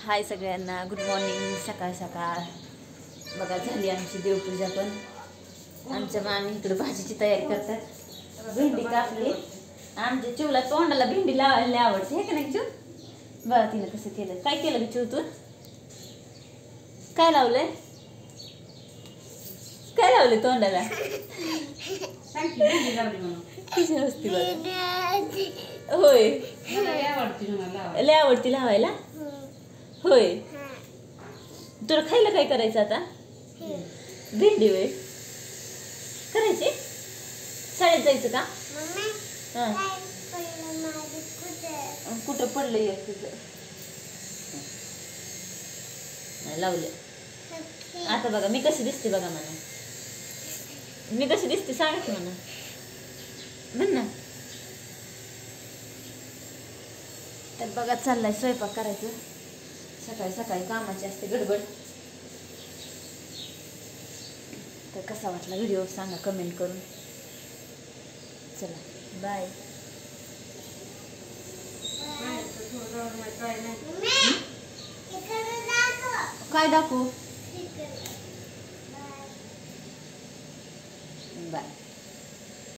हाय सगळ्यांना, good morning. सकाळ सकाळ बघा झाली आमची देवपूजा. पण आमच्या मामी इकडे भाजीची तयारी करतात. भेंडी कापली. आमच्या चिवला तोंडाला भेंडी लावायला आवडते, हे का नाही चिव? बघा तिनं कसं केलं. काय केलं ग चिव तू? काय लावलंय? काय लावले तोंडाला? किती हसती बघा. होय, लय आवडती लावायला. होय, तुला खायला काय करायचं आता? भेंडी होय करायची. शाळेत जायचं का? कुठं पडलंय तुझं? लावले. आता बघा मी कशी दिसते बघा म्हणा. मी कशी दिसते सांगा की म्हणा. म्हण ना. तर बघा चाललाय स्वयंपाक करायचं. सकाळी सकाळी कामाची असते गडबड. तर कसा वाटला व्हिडिओ सांगा कमेंट करून. चला बाय. काय दाखवू? बाय.